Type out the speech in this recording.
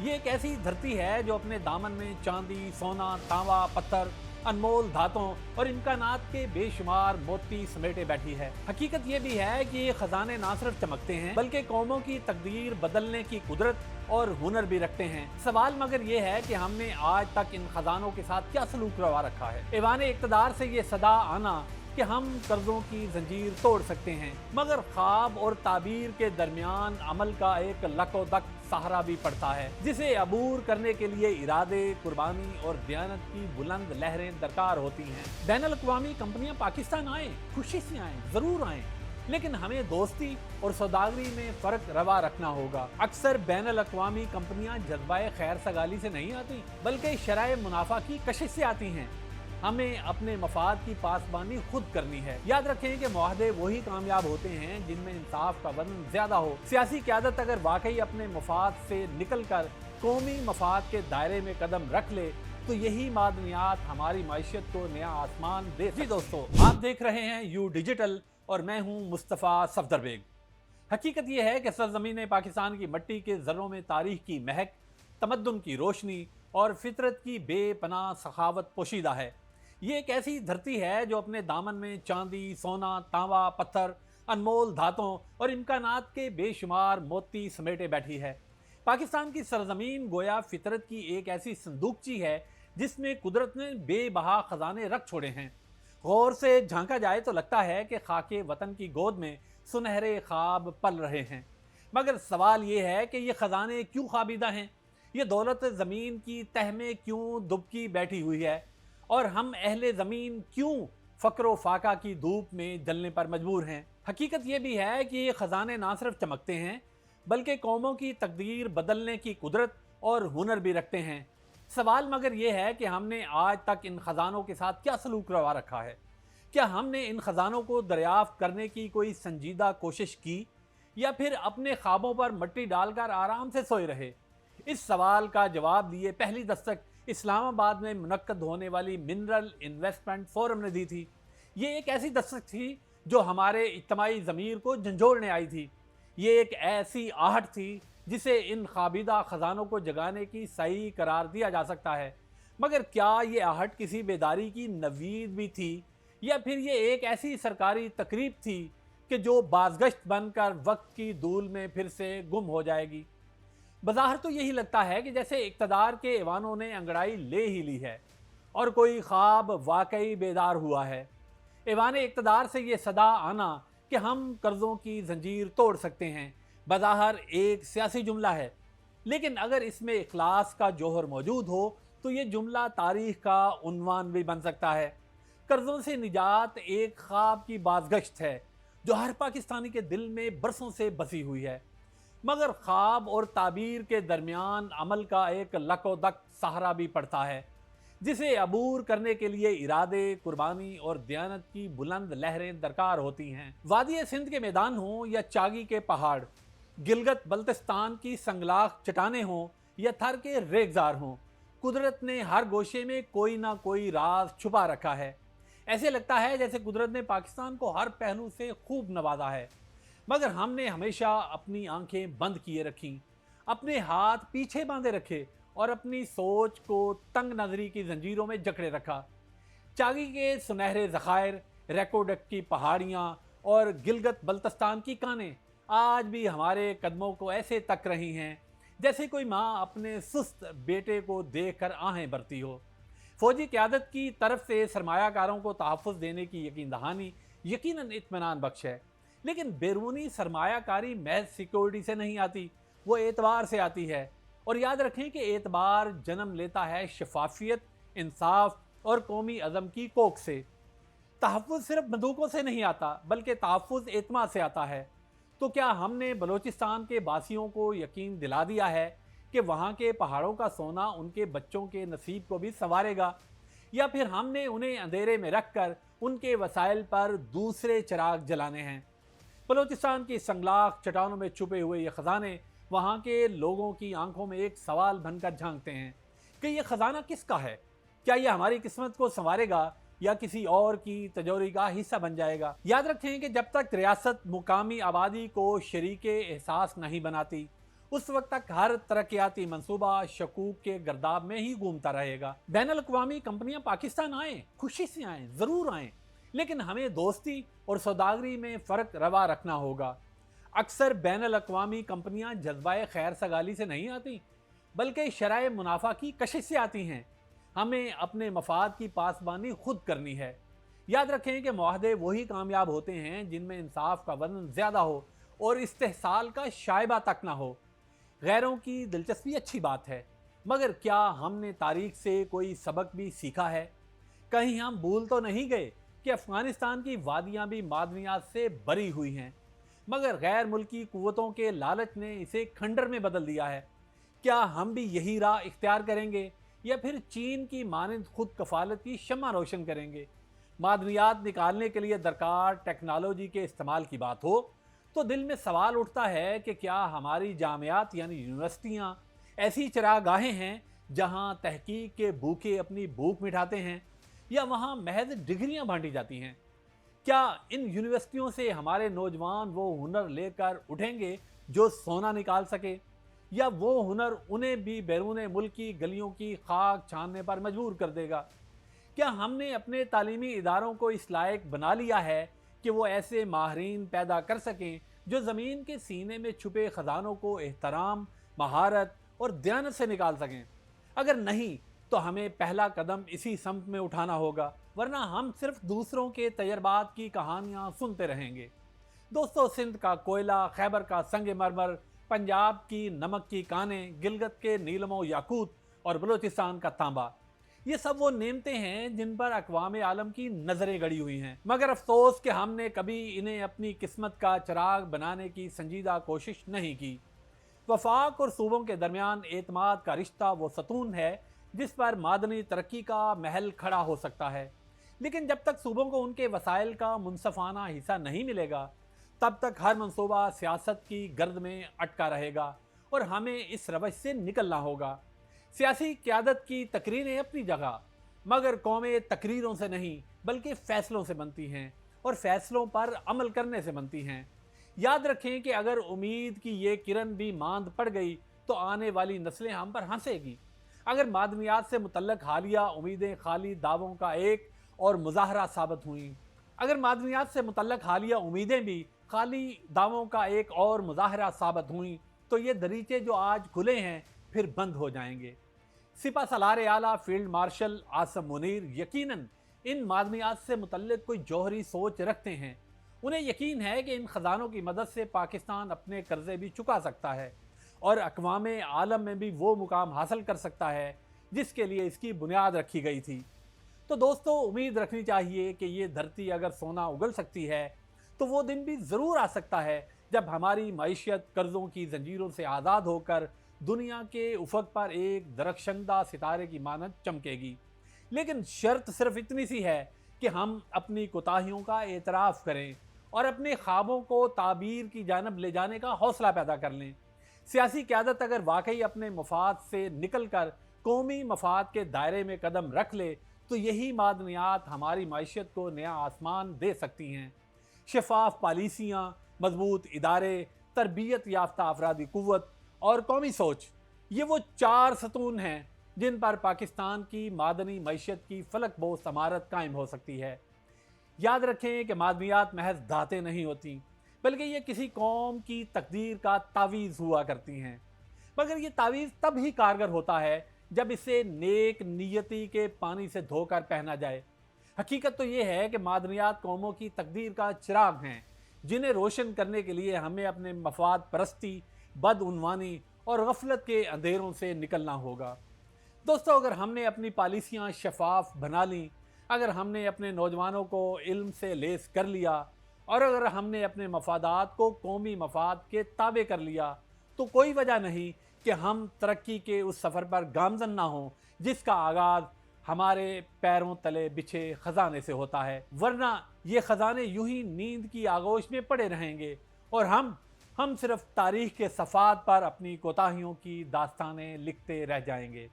ये एक ऐसी धरती है जो अपने दामन में चांदी, सोना, तांबा, पत्थर, अनमोल धातुओं और इम्कानात के बेशुमार मोती समेटे बैठी है। हकीकत ये भी है कि ये खजाने ना सिर्फ चमकते हैं बल्कि कौमों की तकदीर बदलने की कुदरत और हुनर भी रखते हैं। सवाल मगर ये है कि हमने आज तक इन खजानों के साथ क्या सलूक रवा रखा है। ऐवान इक़्तिदार से ये सदा आना कि हम कर्जों की जंजीर तोड़ सकते हैं, मगर ख्वाब और ताबीर के दरमियान अमल का एक लकोदक सहारा भी पड़ता है, जिसे अबूर करने के लिए इरादे, कुर्बानी और दयानत की बुलंद लहरें दरकार होती हैं। बैनुल अक़वामी कंपनियां पाकिस्तान आए, खुशी से आए, जरूर आए, लेकिन हमें दोस्ती और सौदागरी में फ़र्क रवा रखना होगा। अक्सर बैनुल अक़वामी कंपनियां जज्बाए खैर सगाली से नहीं आती बल्कि शराए मुनाफा की कशिश से आती हैं। हमें अपने मफाद की पासबानी खुद करनी है। याद रखें कि मुआहदे वही कामयाब होते हैं जिनमें इंसाफ का वजन ज्यादा हो। सियासी क़यादत अगर वाकई अपने मफाद से निकल कर कौमी मफाद के दायरे में कदम रख ले तो यही मादनियात हमारी मायशत को नया आसमान दे। जी दोस्तों, आप देख रहे हैं यू डिजिटल और मैं हूं मुस्तफ़ा सफदर बेग। हकीकत यह है कि सरज़मीन पाकिस्तान की मट्टी के ज़र्रों में तारीख की महक, तमद्दुन की रोशनी और फितरत की बेपनाह सखावत पोशीदा है। ये एक ऐसी धरती है जो अपने दामन में चांदी, सोना, तांबा, पत्थर, अनमोल धातुओं और इम्कानात के बेशुमार मोती समेटे बैठी है। पाकिस्तान की सरजमीन गोया फितरत की एक ऐसी संदूकची है जिसमें कुदरत ने बेबहा खजाने रख छोड़े हैं। गौर से झांका जाए तो लगता है कि खाके वतन की गोद में सुनहरे ख्वाब पल रहे हैं, मगर सवाल ये है कि ये खजाने क्यों खाबिदा हैं, ये दौलत ज़मीन की तह में क्यों दुबकी बैठी हुई है और हम अहले ज़मीन क्यों फ़क्र फाका की धूप में जलने पर मजबूर हैं। हकीकत ये भी है कि ये ख़जाने ना सिर्फ चमकते हैं बल्कि कौमों की तकदीर बदलने की कुदरत और हुनर भी रखते हैं। सवाल मगर ये है कि हमने आज तक इन ख़जानों के साथ क्या सलूक रवा रखा है। क्या हमने इन ख़जानों को दरियाफ्त करने की कोई संजीदा कोशिश की या फिर अपने ख्वाबों पर मिट्टी डालकर आराम से सोए रहे। इस सवाल का जवाब दिए पहली दस्तक इस्लामाबाद में मुनक्कद होने वाली मिनरल इन्वेस्टमेंट फोरम ने दी थी। ये एक ऐसी दस्तक थी जो हमारे इज्तिमाई ज़मीर को झंझोड़ने आई थी। ये एक ऐसी आहट थी जिसे इन खाबिदा ख़जानों को जगाने की सही करार दिया जा सकता है। मगर क्या ये आहट किसी बेदारी की नवीद भी थी या फिर ये एक ऐसी सरकारी तकरीब थी कि जो बाज़गश्त बनकर वक्त की धूल में फिर से गुम हो जाएगी। बज़ाहिर तो यही लगता है कि जैसे इक़्तिदार के ऐवानों ने अंगड़ाई ले ही ली है और कोई ख्वाब वाकई बेदार हुआ है। ऐवान इक़्तिदार से ये सदा आना कि हम कर्ज़ों की जंजीर तोड़ सकते हैं बज़ाहिर एक सियासी जुमला है, लेकिन अगर इसमें इखलास का जौहर मौजूद हो तो ये जुमला तारीख का उन्वान भी बन सकता है। कर्ज़ों से निजात एक ख्वाब की बाज़गश्त है जो हर पाकिस्तानी के दिल में बरसों से बसी हुई है, मगर ख्वाब और ताबीर के दरमियान अमल का एक लकोदक सहारा भी पड़ता है, जिसे अबूर करने के लिए इरादे, कुर्बानी और दयानत की बुलंद लहरें दरकार होती हैं। वादी सिंध के मैदान हों या चागी के पहाड़, गिलगित बल्तिस्तान की संगलाख चट्टानें हों या थर के रेगजार हों, कुदरत ने हर गोशे में कोई ना कोई राज छुपा रखा है। ऐसे लगता है जैसे कुदरत ने पाकिस्तान को हर पहलू से खूब नवाजा है, मगर हमने हमेशा अपनी आंखें बंद किए रखी, अपने हाथ पीछे बांधे रखे और अपनी सोच को तंग नजरी की जंजीरों में जकड़े रखा। चागी के सुनहरे ज़खायर, रेकोडक की पहाड़ियाँ और गिलगित बल्तिस्तान की कानें आज भी हमारे कदमों को ऐसे तक रही हैं जैसे कोई माँ अपने सुस्त बेटे को देख कर आहें भरती हो। फौजी क़यादत की तरफ से सरमायाकारों को तहफ़्फ़ुज़ देने की यकीन दहानी यकीनन इत्मीनान बख्श है, लेकिन बैरूनी सरमायाकारी महज सिक्योरिटी से नहीं आती, वो एतबार से आती है। और याद रखें कि एतबार जन्म लेता है शफाफियत, इंसाफ और कौमी अज़म की कोख से। तहफ़्फ़ुज़ सिर्फ बंदूकों से नहीं आता बल्कि तहफ़्फ़ुज़ एतमाद से आता है। तो क्या हमने बलूचिस्तान के बासियों को यकीन दिला दिया है कि वहाँ के पहाड़ों का सोना उनके बच्चों के नसीब को भी संवारेगा, या फिर हमने उन्हें अंधेरे में रख कर उनके वसाइल पर दूसरे चिराग जलाने हैं। बलूचिस्तान की संगलाख चट्टानों में छुपे हुए ये खजाने वहाँ के लोगों की आंखों में एक सवाल बनकर झांकते हैं कि ये खजाना किसका है। क्या ये हमारी किस्मत को संवारेगा या किसी और की तिजोरी का हिस्सा बन जाएगा। याद रखें कि जब तक रियासत मुकामी आबादी को शरीके एहसास नहीं बनाती उस वक्त तक हर तरक्याती मंसूबा शकूक के गर्दाब में ही घूमता रहेगा। बैनुल अक़वामी कंपनियां पाकिस्तान आए, खुशी से आए, जरूर आए, लेकिन हमें दोस्ती और सौदागरी में फ़र्क रवा रखना होगा। अक्सर बैनुल अक़वामी कंपनियां जज्बाए खैर सगाली से नहीं आती, बल्कि शराय मुनाफा की कशिश से आती हैं। हमें अपने मफाद की पासबानी खुद करनी है। याद रखें कि मुआहदे वही कामयाब होते हैं जिनमें इंसाफ का वजन ज़्यादा हो और इस्तेहसाल का शायबा तक ना हो। गैरों की दिलचस्पी अच्छी बात है, मगर क्या हमने तारीख से कोई सबक भी सीखा है? कहीं हम भूल तो नहीं गए कि अफगानिस्तान की वादियां भी मादनियात से भरी हुई हैं, मगर गैर मुल्की कुव्वतों के लालच ने इसे खंडर में बदल दिया है। क्या हम भी यही राह इख्तियार करेंगे या फिर चीन की मानंद खुद कफालत की शम्मा रोशन करेंगे? मादनियात निकालने के लिए दरकार टेक्नोलॉजी के इस्तेमाल की बात हो तो दिल में सवाल उठता है कि क्या हमारी जामियात यानी यूनिवर्सिटियाँ ऐसी चरागाहें हैं जहाँ तहकीक के भूखे अपनी भूख मिटाते हैं, या वहाँ महज डिग्रियाँ बांटी जाती हैं? क्या इन यूनिवर्सिटियों से हमारे नौजवान वो हुनर लेकर उठेंगे जो सोना निकाल सके, या वो हुनर उन्हें भी बैरून मुल्क की गलियों की खाक छानने पर मजबूर कर देगा? क्या हमने अपने तालीमी इदारों को इस लायक बना लिया है कि वो ऐसे माहरीन पैदा कर सकें जो ज़मीन के सीने में छुपे ख़जानों को एहतराम, महारत और दयानत से निकाल सकें? अगर नहीं तो हमें पहला कदम इसी समत में उठाना होगा, वरना हम सिर्फ दूसरों के तजर्बात की कहानियाँ सुनते रहेंगे। दोस्तों, सिंध का कोयला, खैबर का संग मरमर, पंजाब की नमक की कानें, गिलगित के नीलमो याकूत और बलूचिस्तान का तांबा, ये सब वो नेमतें हैं जिन पर अक़वाम आलम की नज़रें गड़ी हुई हैं, मगर अफसोस कि हमने कभी इन्हें अपनी किस्मत का चिराग बनाने की संजीदा कोशिश नहीं की। वफाक और सूबों के दरमियान एतमाद का रिश्ता वो सतून है जिस पर मादनी तरक्की का महल खड़ा हो सकता है, लेकिन जब तक सूबों को उनके वसाइल का मुनसफाना हिस्सा नहीं मिलेगा, तब तक हर मंसूबा सियासत की गर्द में अटका रहेगा और हमें इस रवश से निकलना होगा। सियासी क़यादत की तकरीरें अपनी जगह, मगर कौमें तकरीरों से नहीं बल्कि फ़ैसलों से बनती हैं और फ़ैसलों पर अमल करने से बनती हैं। याद रखें कि अगर उम्मीद की ये किरण भी मांद पड़ गई तो आने वाली नस्लें हम पर हंसेगी। अगर मादनियात से मुतल्लक हालिया उम्मीदें खाली दावों का एक और मुजाहरा साबित हुई, अगर मादनियात से मुतल्लक हालिया उम्मीदें भी खाली दावों का एक और मुजाहरा साबित हुई, तो ये दरीचे जो आज खुले हैं फिर बंद हो जाएंगे। सिपा सलार आला फील्ड मार्शल आसम मुनीर यकीनन इन मादनियात से मुतल्लिक कोई जौहरी सोच रखते हैं। उन्हें यकीन है कि इन खजानों की मदद से पाकिस्तान अपने कर्जे भी चुका सकता है और अक़वाम आलम में भी वो मुकाम हासिल कर सकता है जिसके लिए इसकी बुनियाद रखी गई थी। तो दोस्तों, उम्मीद रखनी चाहिए कि ये धरती अगर सोना उगल सकती है तो वो दिन भी ज़रूर आ सकता है जब हमारी मईशत कर्ज़ों की जंजीरों से आज़ाद होकर दुनिया के उफक पर एक दरख्शंदा सितारे की मानद चमकेगी। लेकिन शर्त सिर्फ इतनी सी है कि हम अपनी कोताहियों का एतराफ़ करें और अपने ख्वाबों को ताबीर की जानब ले जाने का हौसला पैदा कर लें। सियासी क़यादत अगर वाकई अपने मफाद से निकल कर कौमी मफाद के दायरे में कदम रख ले तो यही मादनियात हमारी मईशत को नया आसमान दे सकती हैं। शफाफ पॉलिसियाँ, मजबूत इदारे, तरबियत याफ्ता अफरादी कुव्वत और कौमी सोच, ये वो चार सतून हैं जिन पर पाकिस्तान की मादनी मईशत की फलक बोस इमारत कायम हो सकती है। याद रखें कि मादनियात महज धातें नहीं होती, बल्कि ये किसी कौम की तकदीर का तावीज़ हुआ करती हैं। मगर ये तावीज़ तब ही कारगर होता है जब इसे नेक नियति के पानी से धोकर पहना जाए। हकीकत तो ये है कि मादनियात कौमों की तकदीर का चिराग हैं जिन्हें रोशन करने के लिए हमें अपने मफाद परस्ती, बदउनवानी और गफलत के अंधेरों से निकलना होगा। दोस्तों, अगर हमने अपनी पॉलिसियाँ शफाफ बना लीं, अगर हमने अपने नौजवानों को इल्म से लेस कर लिया और अगर हमने अपने मफादात को कौमी मफाद के ताबे कर लिया, तो कोई वजह नहीं कि हम तरक्की के उस सफ़र पर गामज़न ना हों जिसका आगाज़ हमारे पैरों तले बिछे ख़जाने से होता है। वरना ये ख़जाने यूं ही नींद की आगोश में पड़े रहेंगे और हम सिर्फ तारीख़ के सफ़ात पर अपनी कोताहियों की दास्तानें लिखते रह जाएंगे।